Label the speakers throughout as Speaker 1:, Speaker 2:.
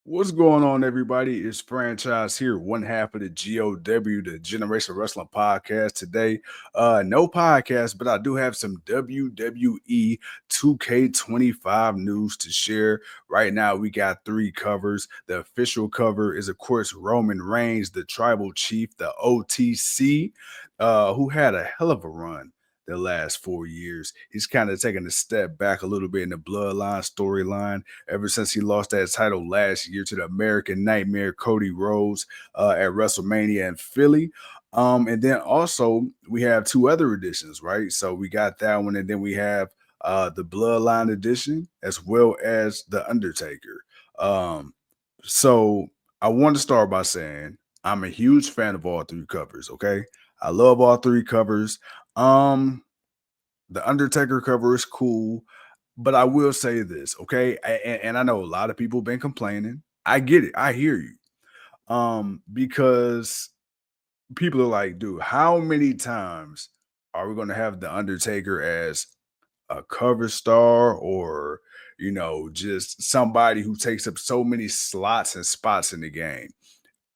Speaker 1: What's going on, everybody? It's Franchise here, one half of the GOW, the Generation Wrestling Podcast. Today, no podcast, but I do have some WWE 2K25 news to share. Right now, we got three covers. The official cover is, of course, Roman Reigns, the Tribal Chief, the OTC, who had a hell of a run the last 4 years. He's kind of taken a step back a little bit in the bloodline storyline ever since he lost that title last year to the American Nightmare Cody Rhodes at WrestleMania in Philly. And then also we have two other editions, right? So we got that one, and then we have the Bloodline edition as well as the Undertaker. Um, so I want to start by saying I'm a huge fan of all three covers. Okay, I love all three covers. Um, the Undertaker cover is cool, but I will say this, okay? And I know a lot of people been complaining. I get it. I hear you. Because people are like, dude, how many times are we going to have the Undertaker as a cover star or just somebody who takes up so many slots and spots in the game?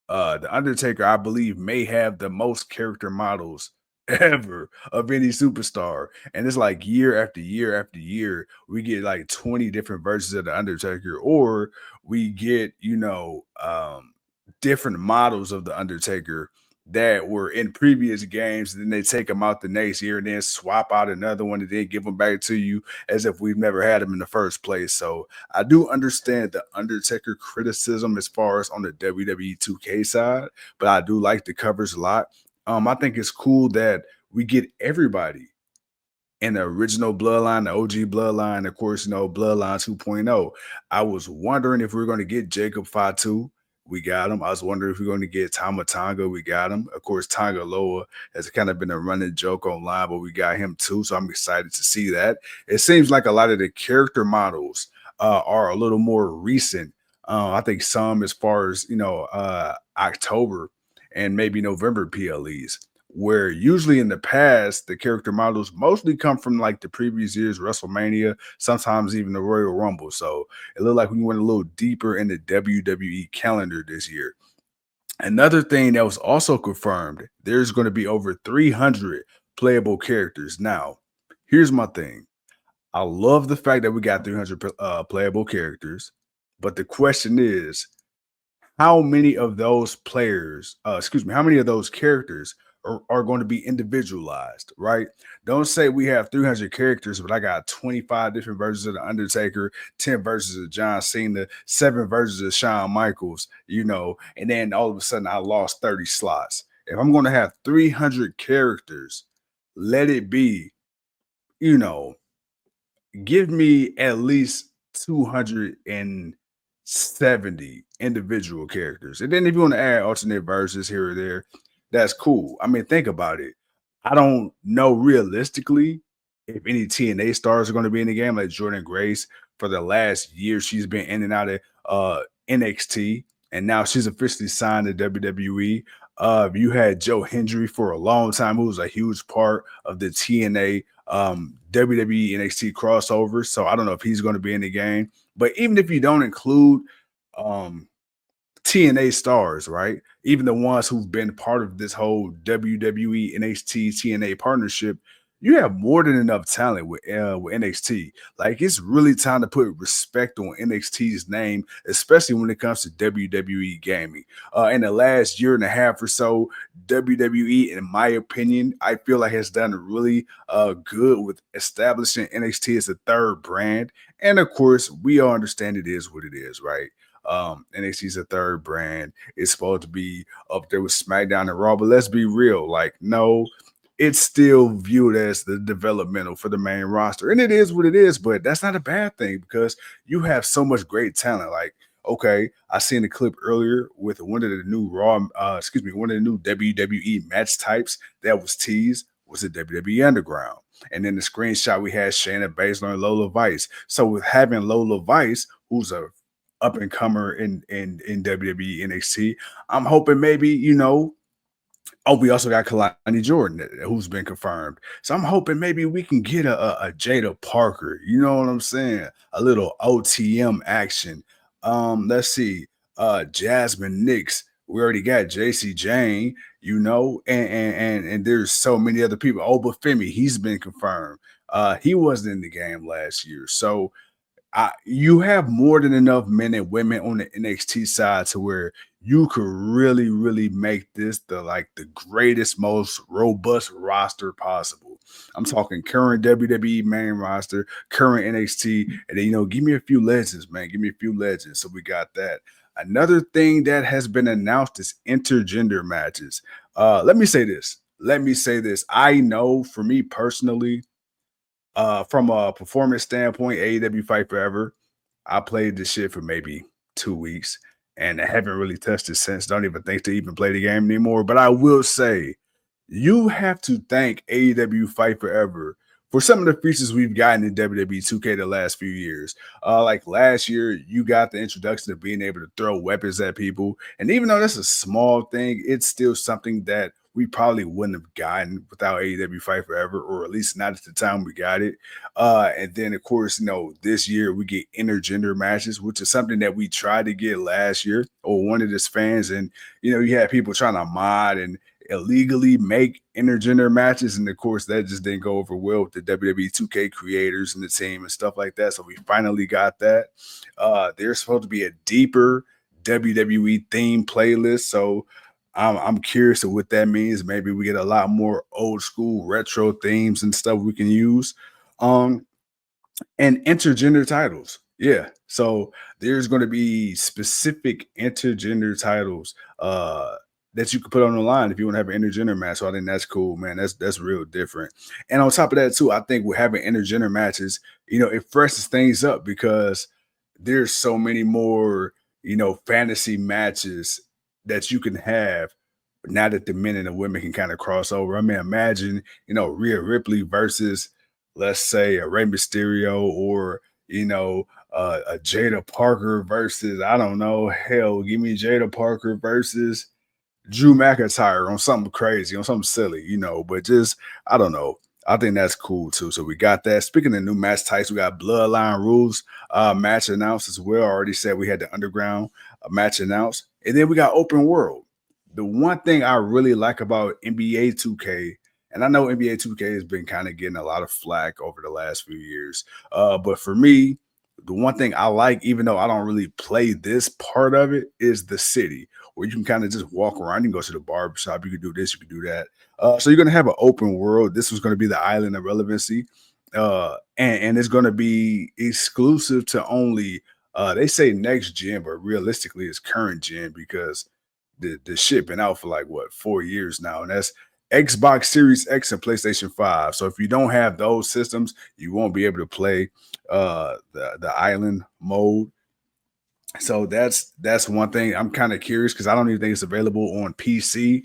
Speaker 1: The Undertaker, I believe, may have the most character models ever of any superstar. And it's like year after year after year, we get like 20 different versions of the Undertaker, or we get, different models of the Undertaker that were in previous games, and then they take them out the next year and then swap out another one and then give them back to you as if we've never had them in the first place. So I do understand the Undertaker criticism as far as on the WWE 2K side, but I do like the covers a lot. I think it's cool that we get everybody in the original Bloodline, the OG Bloodline, of course, Bloodline 2.0. I was wondering if we were going to get Jacob Fatu. We got him. I was wondering if we are going to get Tama Tonga. We got him. Of course, Tonga Loa has kind of been a running joke online, but we got him too. So I'm excited to see that. It seems like a lot of the character models are a little more recent. I think some as far as, October and maybe November PLEs, where usually in the past the character models mostly come from like the previous year's WrestleMania, sometimes even the Royal Rumble. So it looked like we went a little deeper in the WWE calendar this year. Another thing that was also confirmed, there's going to be over 300 playable characters. Now, here's my thing. I love the fact that we got 300 playable characters, but the question is, how many of those players, how many of those characters are going to be individualized, right? Don't say we have 300 characters, but I got 25 different versions of The Undertaker, 10 versions of John Cena, 7 versions of Shawn Michaels, and then all of a sudden I lost 30 slots. If I'm going to have 300 characters, let it be, you know, give me at least 270 individual characters. And then if you want to add alternate verses here or there, that's cool. I mean, think about it. I don't know realistically if any TNA stars are going to be in the game, like Jordan Grace. For the last year, she's been in and out of NXT, and now she's officially signed to WWE. You had Joe Hendry for a long time, who was a huge part of the TNA WWE NXT crossover. So I don't know if he's going to be in the game. But even if you don't include um, TNA stars, right? Even the ones who've been part of this whole WWE NXT TNA partnership, you have more than enough talent with NXT. Like, it's really time to put respect on NXT's name, especially when it comes to WWE gaming. In the last year and a half or so, WWE, in my opinion, I feel like has done really good with establishing NXT as a third brand. And of course, we all understand it is what it is, right? NXT's a third brand. It's supposed to be up there with SmackDown and Raw, but let's be real. Like, no, it's still viewed as the developmental for the main roster. And it is what it is, but that's not a bad thing because you have so much great talent. Like, okay, I seen a clip earlier with one of the new one of the new WWE match types that was teased was the WWE Underground. And then the screenshot we had Shayna Baszler and Lola Vice. So with having Lola Vice, who's a up and comer in WWE NXT. I'm hoping maybe Oh, we also got Kalani Jordan who's been confirmed. So I'm hoping maybe we can get a Jada Parker. You know what I'm saying? A little OTM action. Let's see. Jasmine Nix. We already got JC Jane, and there's so many other people. Obafemi, he's been confirmed. He wasn't in the game last year. So you have more than enough men and women on the NXT side to where you could really, really make this the greatest, most robust roster possible. I'm talking current WWE main roster, current NXT, and then give me a few legends, man. Give me a few legends. So we got that. Another thing that has been announced is intergender matches. Let me say this. Let me say this. I know for me personally, from a performance standpoint, AEW Fight Forever, I played this shit for maybe 2 weeks and I haven't really touched it since. Don't even think to even play the game anymore. But I will say, you have to thank AEW Fight Forever for some of the features we've gotten in WWE 2K the last few years. Like last year, you got the introduction of being able to throw weapons at people. And even though that's a small thing, it's still something that we probably wouldn't have gotten without AEW Fight Forever, or at least not at the time we got it. And then, of course, this year we get intergender matches, which is something that we tried to get last year or wanted as fans. And, you had people trying to mod and illegally make intergender matches. And of course, that just didn't go over well with the WWE 2K creators and the team and stuff like that. So we finally got that. There's supposed to be a deeper WWE theme playlist. So I'm curious of what that means. Maybe we get a lot more old school retro themes and stuff we can use. Um, and intergender titles. Yeah. So there's going to be specific intergender titles that you can put on the line if you want to have an intergender match. So I think that's cool, man. That's real different. And on top of that, too, I think with having intergender matches, it freshes things up because there's so many more, fantasy matches that you can have now that the men and the women can kind of cross over. I mean, imagine, Rhea Ripley versus, let's say, a Rey Mysterio, or, a Jada Parker versus, I don't know, hell, give me Jada Parker versus Drew McIntyre on something crazy, on something silly, but just, I don't know. I think that's cool too. So we got that. Speaking of new match types, we got Bloodline Rules match announced as well. I already said we had the Underground match announced. And then we got Open World. The one thing I really like about NBA 2K, and I know NBA 2K has been kind of getting a lot of flack over the last few years, but for me, the one thing I like, even though I don't really play this part of it, is the city, where you can kind of just walk around. You can go to the barbershop. You can do this. You can do that. So you're going to have an open world. This was going to be the island of relevancy. And it's going to be exclusive to only, they say next gen, but realistically it's current gen, because the shit been out for like, what, 4 years now. And that's Xbox Series X and PlayStation 5. So if you don't have those systems, you won't be able to play the island mode. So that's one thing. I'm kind of curious because I don't even think it's available on PC,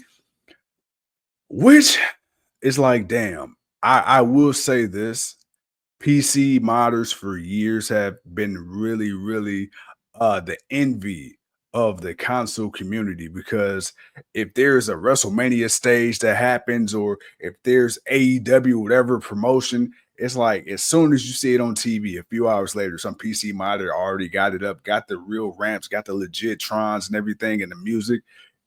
Speaker 1: which is like, damn. I will say this. PC modders for years have been really, really the envy of the console community, because if there's a WrestleMania stage that happens, or if there's AEW, whatever promotion, it's like as soon as you see it on TV, a few hours later, some PC modder already got it up, got the real ramps, got the legit trons and everything, and the music.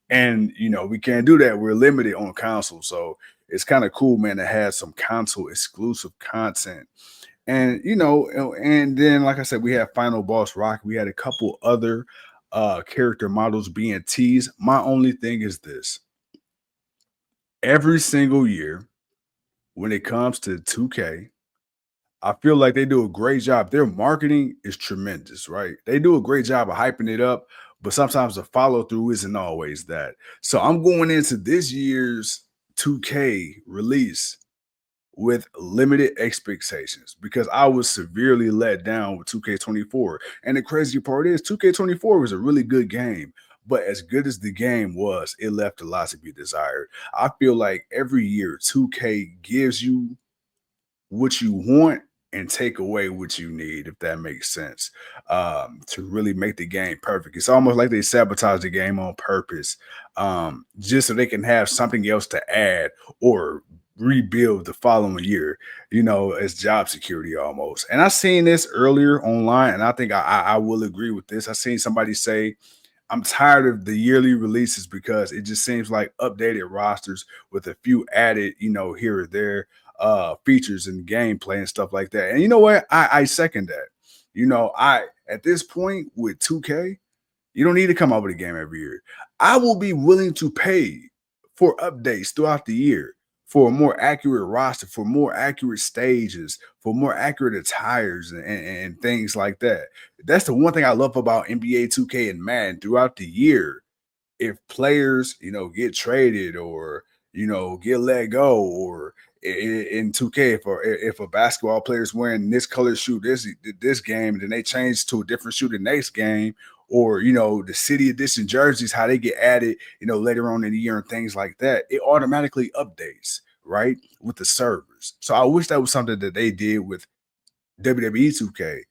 Speaker 1: And we can't do that. We're limited on console. So it's kind of cool, man, to have some console exclusive content. And and then, like I said, we had Final Boss Rock. We had a couple other character models being teased. My only thing is this: every single year when it comes to 2K, I feel like they do a great job. Their marketing is tremendous, right? They do a great job of hyping it up, but sometimes the follow through isn't always that. So I'm going into this year's 2K release with limited expectations, because I was severely let down with 2K24. And the crazy part is 2K24 was a really good game, but as good as the game was, it left a lot to be desired. I feel like every year 2K gives you what you want and take away what you need, if that makes sense, to really make the game perfect. It's almost like they sabotage the game on purpose, just so they can have something else to add or rebuild the following year, as job security almost. And I seen this earlier online, and I think I will agree with this. I seen somebody say, I'm tired of the yearly releases because it just seems like updated rosters with a few added, here or there features and gameplay and stuff like that. And you know what? I second that. I at this point with 2K, you don't need to come out with a game every year. I will be willing to pay for updates throughout the year for a more accurate roster, for more accurate stages, for more accurate attires and things like that. That's the one thing I love about NBA 2K and Madden throughout the year. If players, get traded or, get let go, or in 2K, if a basketball player is wearing this color shoe this game, and then they change to a different shoe the next game, or the city edition jerseys, how they get added, later on in the year and things like that, it automatically updates, right, with the servers. So I wish that was something that they did with WWE 2K.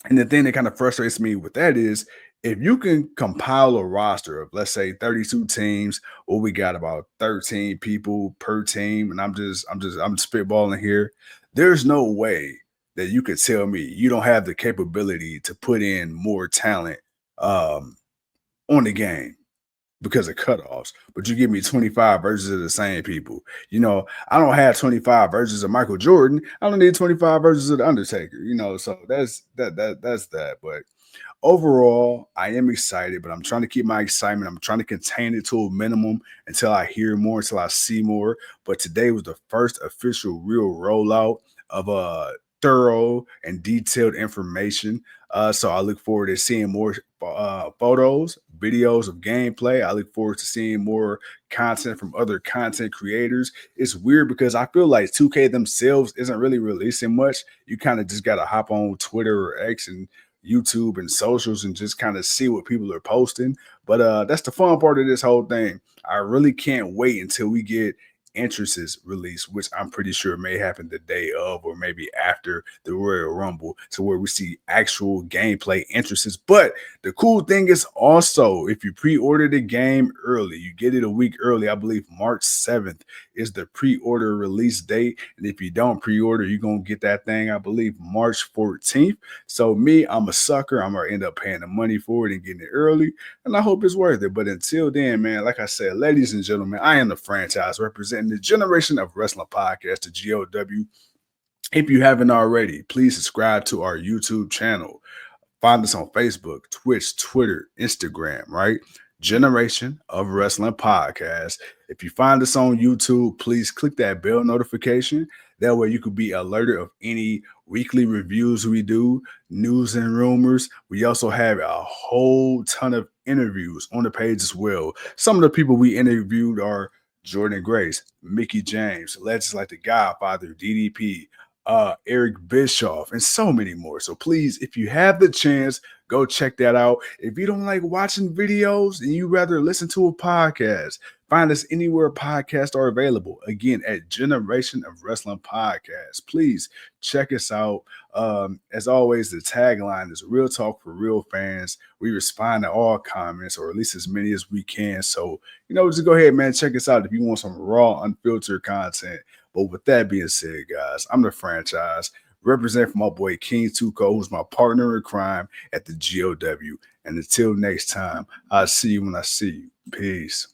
Speaker 1: And the thing that kind of frustrates me with that is if you can compile a roster of, let's say, 32 teams, or we got about 13 people per team, and I'm spitballing here. There's no way that you could tell me you don't have the capability to put in more talent um, on the game because of cutoffs, but you give me 25 versions of the same people. I don't have 25 versions of Michael Jordan. I don't need 25 versions of the Undertaker. So that's that. But overall, I am excited, but I'm trying to keep my excitement. I'm trying to contain it to a minimum until I hear more, until I see more. But today was the first official real rollout of thorough and detailed information. So I look forward to seeing more photos, videos of gameplay. I look forward to seeing more content from other content creators. It's weird because I feel like 2K themselves isn't really releasing much. You kind of just got to hop on Twitter or X and YouTube and socials and just kind of see what people are posting. But that's the fun part of this whole thing. I really can't wait until we get entrances released, which I'm pretty sure may happen the day of or maybe after the Royal Rumble, to where we see actual gameplay entrances. But the cool thing is also, if you pre-order the game early, you get it a week early. I believe March 7th is the pre-order release date. And if you don't pre-order, you're going to get that thing, I believe, March 14th. So me, I'm a sucker. I'm going to end up paying the money for it and getting it early. And I hope it's worth it. But until then, man, like I said, ladies and gentlemen, I am the Franchize, representing the Generation of Wrestling Podcast, the GOW. If you haven't already, please subscribe to our YouTube channel. Find us on Facebook, Twitch, Twitter, Instagram, right? Generation of Wrestling Podcast. If you find us on YouTube, please click that bell notification. That way you could be alerted of any weekly reviews we do, news and rumors. We also have a whole ton of interviews on the page as well. Some of the people we interviewed are Jordan Grace, Mickey James, legends like the Godfather, DDP, Eric Bischoff, and so many more. So please, if you have the chance, go check that out. If you don't like watching videos and you rather listen to a podcast, find us anywhere podcasts are available. Again, at Generation of Wrestling Podcast. Please check us out. As always, the tagline is real talk for real fans. We respond to all comments, or at least as many as we can. So, just go ahead, man. Check us out if you want some raw, unfiltered content. But with that being said, guys, I'm the Franchize, representing for my boy King Tuco, who's my partner in crime at the GOW. And until next time, I'll see you when I see you. Peace.